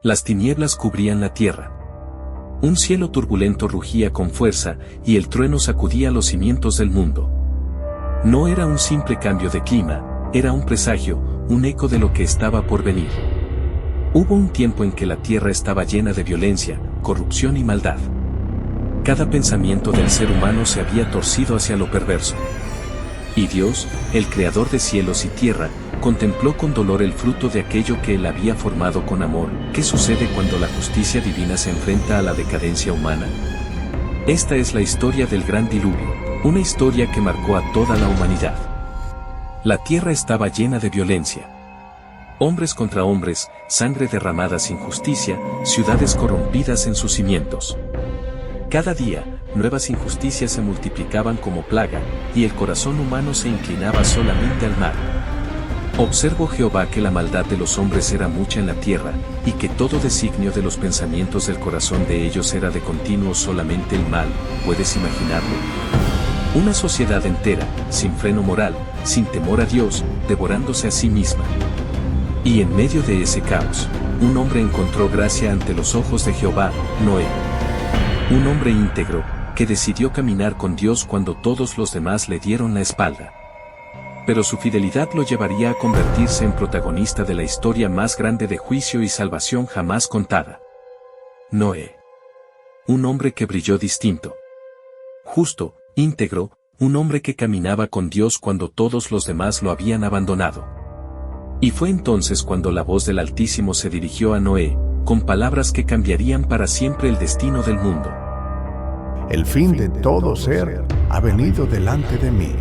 Las tinieblas cubrían la tierra. Un cielo turbulento rugía con fuerza, y el trueno sacudía los cimientos del mundo. No era un simple cambio de clima, era un presagio, un eco de lo que estaba por venir. Hubo un tiempo en que la tierra estaba llena de violencia, corrupción y maldad. Cada pensamiento del ser humano se había torcido hacia lo perverso. Y Dios, el creador de cielos y tierra, contempló con dolor el fruto de aquello que él había formado con amor. ¿Qué sucede cuando la justicia divina se enfrenta a la decadencia humana? Esta es la historia del gran diluvio, una historia que marcó a toda la humanidad. La tierra estaba llena de violencia. Hombres contra hombres, sangre derramada sin justicia, ciudades corrompidas en sus cimientos. Cada día, nuevas injusticias se multiplicaban como plaga, y el corazón humano se inclinaba solamente al mal. Observó Jehová que la maldad de los hombres era mucha en la tierra, y que todo designio de los pensamientos del corazón de ellos era de continuo solamente el mal. ¿Puedes imaginarlo? Una sociedad entera, sin freno moral, sin temor a Dios, devorándose a sí misma. Y en medio de ese caos, un hombre encontró gracia ante los ojos de Jehová, Noé. Un hombre íntegro, que decidió caminar con Dios cuando todos los demás le dieron la espalda. Pero su fidelidad lo llevaría a convertirse en protagonista de la historia más grande de juicio y salvación jamás contada. Noé. Un hombre que brilló distinto. Justo, íntegro, un hombre que caminaba con Dios cuando todos los demás lo habían abandonado. Y fue entonces cuando la voz del Altísimo se dirigió a Noé, con palabras que cambiarían para siempre el destino del mundo. El fin de todo ser ha venido delante de mí,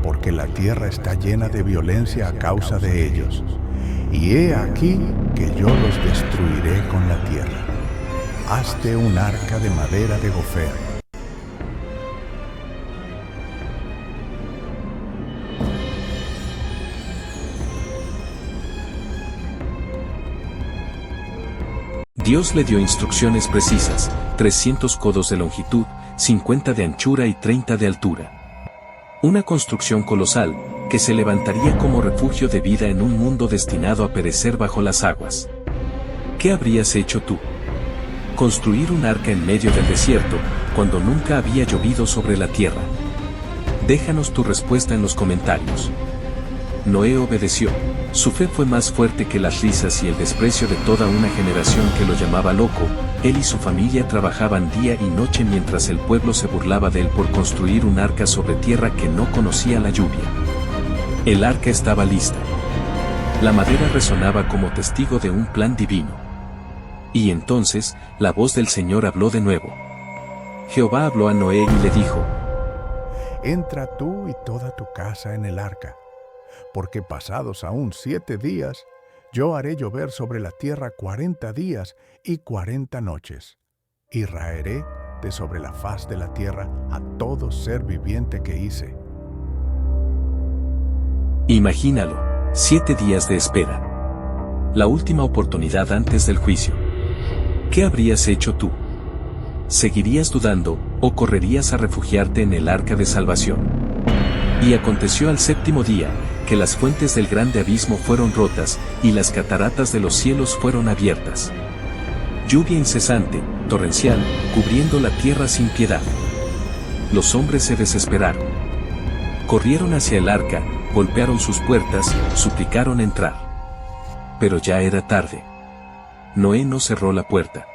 porque la tierra está llena de violencia a causa de ellos. Y he aquí que yo los destruiré con la tierra. Hazte un arca de madera de gofer. Dios le dio instrucciones precisas: 300 codos de longitud, 50 de anchura y 30 de altura. Una construcción colosal, que se levantaría como refugio de vida en un mundo destinado a perecer bajo las aguas. ¿Qué habrías hecho tú? Construir un arca en medio del desierto, cuando nunca había llovido sobre la tierra. Déjanos tu respuesta en los comentarios. Noé obedeció. Su fe fue más fuerte que las risas y el desprecio de toda una generación que lo llamaba loco. Él y su familia trabajaban día y noche mientras el pueblo se burlaba de él por construir un arca sobre tierra que no conocía la lluvia. El arca estaba lista. La madera resonaba como testigo de un plan divino. Y entonces, la voz del Señor habló de nuevo. Jehová habló a Noé y le dijo: Entra tú y toda tu casa en el arca, porque pasados aún 7 días, yo haré llover sobre la tierra 40 días y 40 noches, y raeré de sobre la faz de la tierra a todo ser viviente que hice. Imagínalo, 7 días de espera. La última oportunidad antes del juicio. ¿Qué habrías hecho tú? ¿Seguirías dudando, o correrías a refugiarte en el arca de salvación? Y aconteció al 7º día, que las fuentes del grande abismo fueron rotas, y las cataratas de los cielos fueron abiertas. Lluvia incesante, torrencial, cubriendo la tierra sin piedad. Los hombres se desesperaron. Corrieron hacia el arca, golpearon sus puertas, suplicaron entrar. Pero ya era tarde. Noé no cerró la puerta.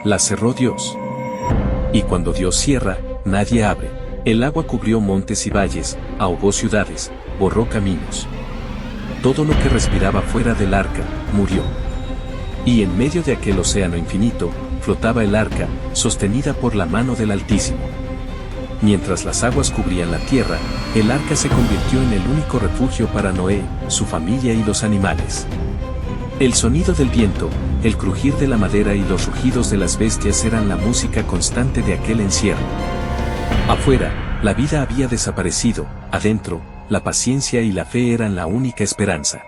La cerró Dios. Y cuando Dios cierra, nadie abre. El agua cubrió montes y valles, ahogó ciudades, borró caminos. Todo lo que respiraba fuera del arca, murió. Y en medio de aquel océano infinito, flotaba el arca, sostenida por la mano del Altísimo. Mientras las aguas cubrían la tierra, el arca se convirtió en el único refugio para Noé, su familia y los animales. El sonido del viento, el crujir de la madera y los rugidos de las bestias eran la música constante de aquel encierro. Afuera, la vida había desaparecido; adentro, la paciencia y la fe eran la única esperanza.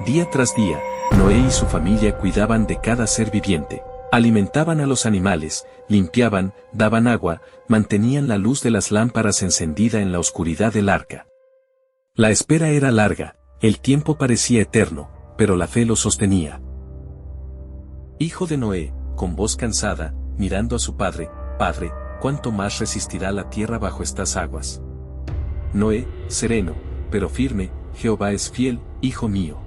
Día tras día, Noé y su familia cuidaban de cada ser viviente. Alimentaban a los animales, limpiaban, daban agua, mantenían la luz de las lámparas encendida en la oscuridad del arca. La espera era larga, el tiempo parecía eterno, pero la fe lo sostenía. hijo de Noé, con voz cansada, mirando a su padre: Padre, ¿cuánto más resistirá la tierra bajo estas aguas? Noé, sereno, pero firme: Jehová es fiel, hijo mío.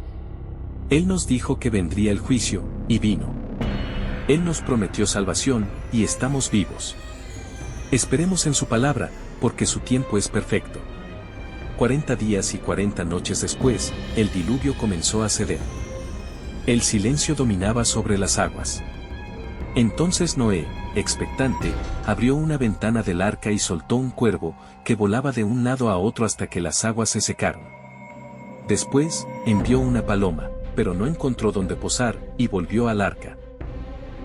Él nos dijo que vendría el juicio, y vino. Él nos prometió salvación, y estamos vivos. Esperemos en su palabra, porque su tiempo es perfecto. 40 días y 40 noches después, el diluvio comenzó a ceder. El silencio dominaba sobre las aguas. Entonces Noé, expectante, abrió una ventana del arca y soltó un cuervo, que volaba de un lado a otro hasta que las aguas se secaron. Después, envió una paloma, pero no encontró dónde posar, y volvió al arca.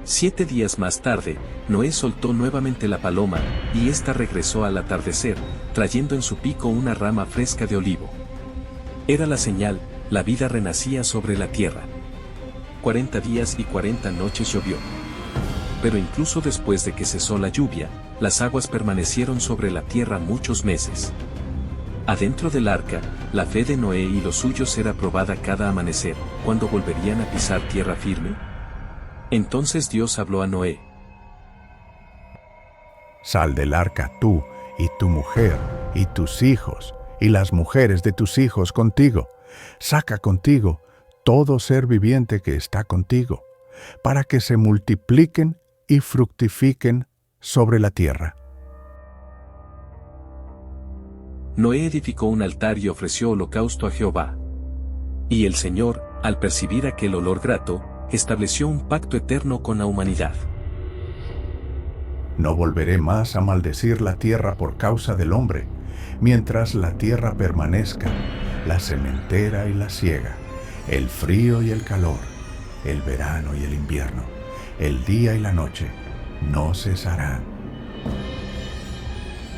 7 días más tarde, Noé soltó nuevamente la paloma, y ésta regresó al atardecer, trayendo en su pico una rama fresca de olivo. Era la señal: la vida renacía sobre la tierra. 40 días y 40 noches llovió. Pero incluso después de que cesó la lluvia, las aguas permanecieron sobre la tierra muchos meses. Adentro del arca, la fe de Noé y los suyos era probada cada amanecer. ¿Cuándo volverían a pisar tierra firme? Entonces Dios habló a Noé: Sal del arca tú, y tu mujer, y tus hijos, y las mujeres de tus hijos contigo. Saca contigo todo ser viviente que está contigo, para que se multipliquen y fructifiquen sobre la tierra. Noé edificó un altar y ofreció holocausto a Jehová. Y el Señor, al percibir aquel olor grato, estableció un pacto eterno con la humanidad. No volveré más a maldecir la tierra por causa del hombre, mientras la tierra permanezca, la sementera y la siega, el frío y el calor, el verano y el invierno, el día y la noche, no cesarán.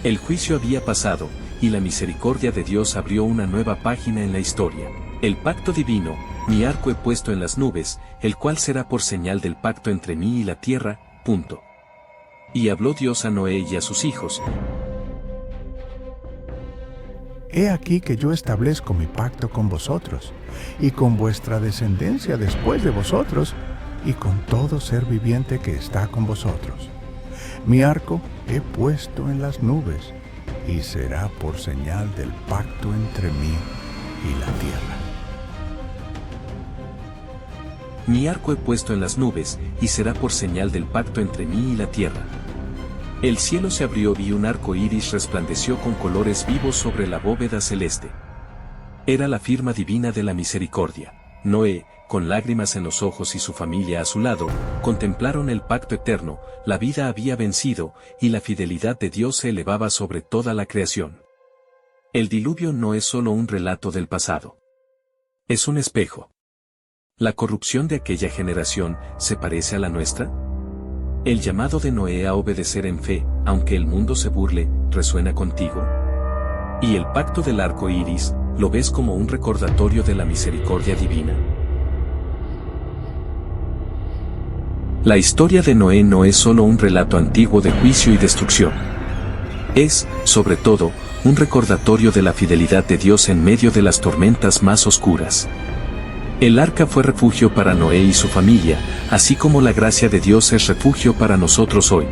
El juicio había pasado, y la misericordia de Dios abrió una nueva página en la historia. El pacto divino: mi arco he puesto en las nubes, el cual será por señal del pacto entre mí y la tierra. Y habló Dios a Noé y a sus hijos: He aquí que yo establezco mi pacto con vosotros, y con vuestra descendencia después de vosotros, y con todo ser viviente que está con vosotros. Mi arco he puesto en las nubes, y será por señal del pacto entre mí y la tierra. Mi arco he puesto en las nubes, y será por señal del pacto entre mí y la tierra. El cielo se abrió y un arco iris resplandeció con colores vivos sobre la bóveda celeste. Era la firma divina de la misericordia. Noé, con lágrimas en los ojos y su familia a su lado, contemplaron el pacto eterno. La vida había vencido, y la fidelidad de Dios se elevaba sobre toda la creación. El diluvio no es solo un relato del pasado. Es un espejo. ¿La corrupción de aquella generación se parece a la nuestra? El llamado de Noé a obedecer en fe, aunque el mundo se burle, ¿resuena contigo? ¿Y el pacto del arco iris, lo ves como un recordatorio de la misericordia divina? La historia de Noé no es solo un relato antiguo de juicio y destrucción. Es, sobre todo, un recordatorio de la fidelidad de Dios en medio de las tormentas más oscuras. El arca fue refugio para Noé y su familia, así como la gracia de Dios es refugio para nosotros hoy.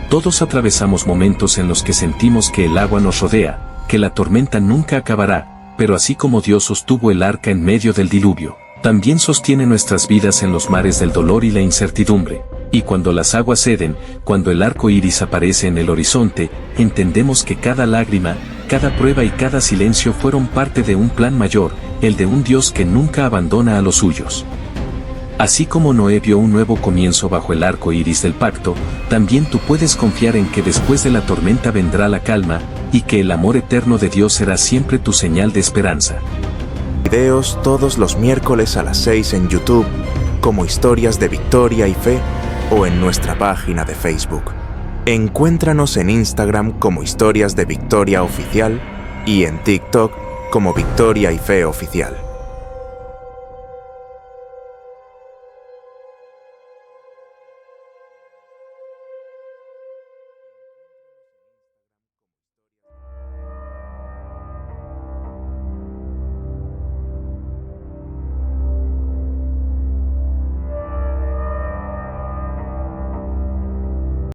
Todos atravesamos momentos en los que sentimos que el agua nos rodea, que la tormenta nunca acabará, pero así como Dios sostuvo el arca en medio del diluvio, también sostiene nuestras vidas en los mares del dolor y la incertidumbre. Y cuando las aguas ceden, cuando el arco iris aparece en el horizonte, entendemos que cada lágrima, cada prueba y cada silencio fueron parte de un plan mayor, el de un Dios que nunca abandona a los suyos. Así como Noé vio un nuevo comienzo bajo el arco iris del pacto, también tú puedes confiar en que después de la tormenta vendrá la calma, y que el amor eterno de Dios será siempre tu señal de esperanza. Videos todos los miércoles a las 6 en YouTube, como Historias de Victoria y Fe, o en nuestra página de Facebook. Encuéntranos en Instagram como Historias de Victoria Oficial y en TikTok como Victoria y Fe Oficial.